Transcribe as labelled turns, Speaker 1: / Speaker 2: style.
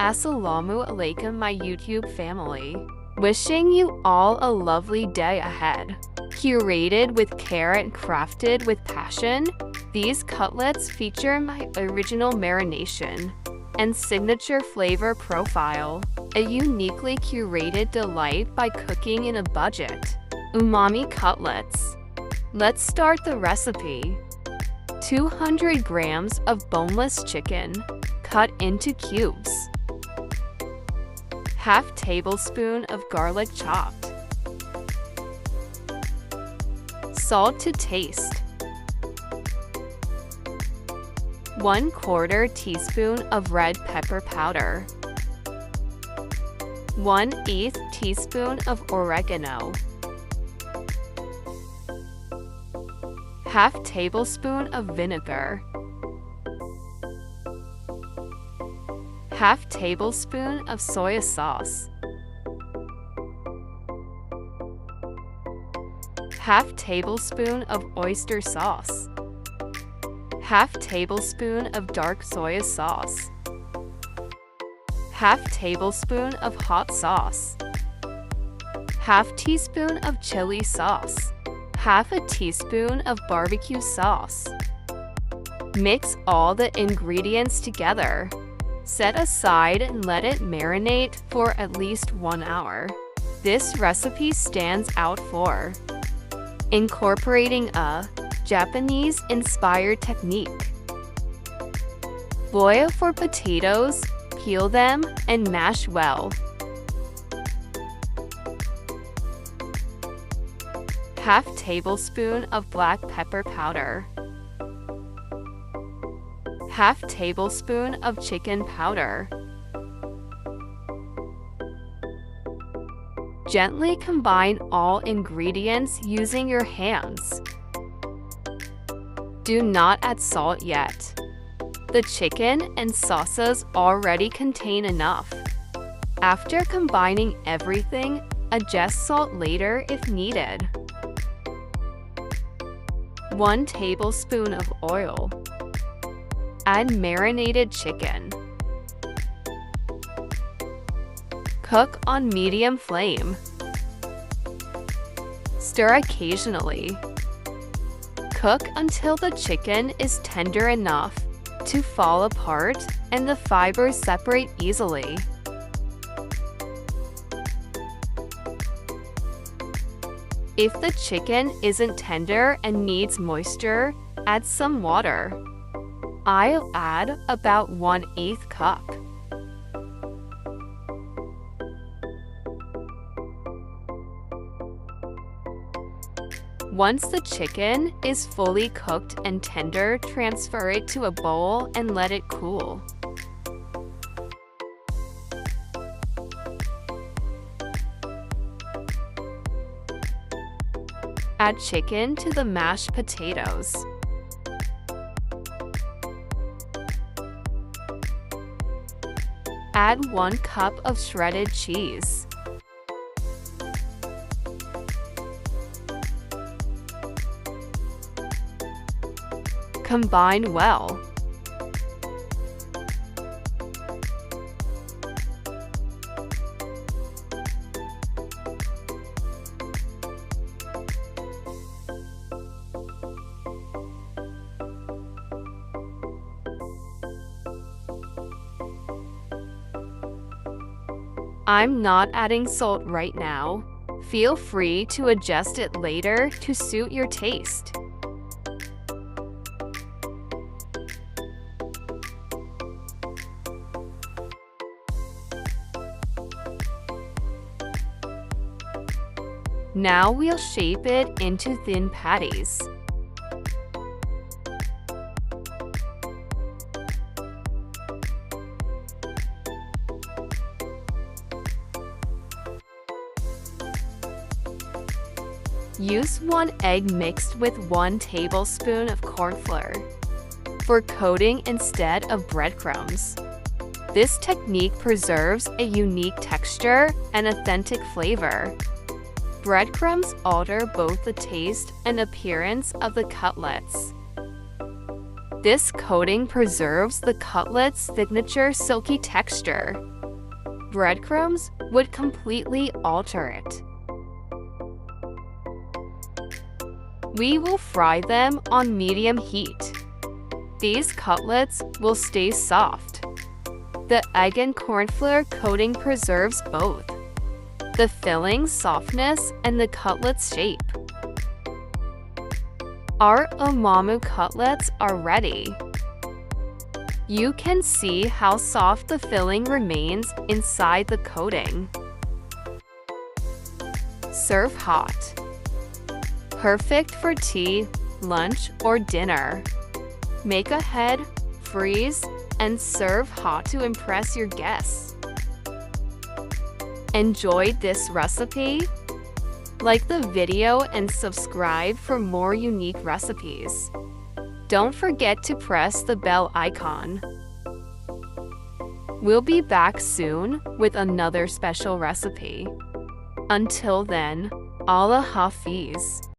Speaker 1: Assalamu alaikum, my YouTube family. Wishing you all a lovely day ahead. Curated with care and crafted with passion, these cutlets feature my original marination and signature flavor profile, a uniquely curated delight by cooking in a budget. Umami Cutlets. Let's start the recipe. 200 grams of boneless chicken, cut into cubes. Half tablespoon of garlic chopped. Salt to taste. 1/4 teaspoon of red pepper powder. 1/8 teaspoon of oregano. Half tablespoon of vinegar. Half tablespoon of soy sauce. Half tablespoon of oyster sauce. Half tablespoon of dark soy sauce. Half tablespoon of hot sauce. Half teaspoon of chili sauce. Half a teaspoon of barbecue sauce. Mix all the ingredients together. Set aside and let it marinate for at least 1 hour. This recipe stands out for incorporating a Japanese-inspired technique. Boil for potatoes, peel them, and mash well. Half tablespoon of black pepper powder. Half tablespoon of chicken powder. Gently combine all ingredients using your hands. Do not add salt yet. The chicken and sauces already contain enough. After combining everything, adjust salt later if needed. 1 tablespoon of oil. Add marinated chicken. Cook on medium flame. Stir occasionally. Cook until the chicken is tender enough to fall apart and the fibers separate easily. If the chicken isn't tender and needs moisture, add some water. I'll add about 1/8 cup. Once the chicken is fully cooked and tender, transfer it to a bowl and let it cool. Add chicken to the mashed potatoes. Add 1 cup of shredded cheese. Combine well. I'm not adding salt right now. Feel free to adjust it later to suit your taste. Now we'll shape it into thin patties. Use 1 egg mixed with 1 tablespoon of corn flour for coating instead of breadcrumbs. This technique preserves a unique texture and authentic flavor. Breadcrumbs alter both the taste and appearance of the cutlets. This coating preserves the cutlet's signature silky texture. Breadcrumbs would completely alter it. We will fry them on medium heat. These cutlets will stay soft. The egg and cornflour coating preserves both the filling's softness and the cutlet's shape. Our umami cutlets are ready. You can see how soft the filling remains inside the coating. Serve hot. Perfect for tea, lunch, or dinner. Make ahead, freeze, and serve hot to impress your guests. Enjoyed this recipe? Like the video and subscribe for more unique recipes. Don't forget to press the bell icon. We'll be back soon with another special recipe. Until then, Allah Hafiz.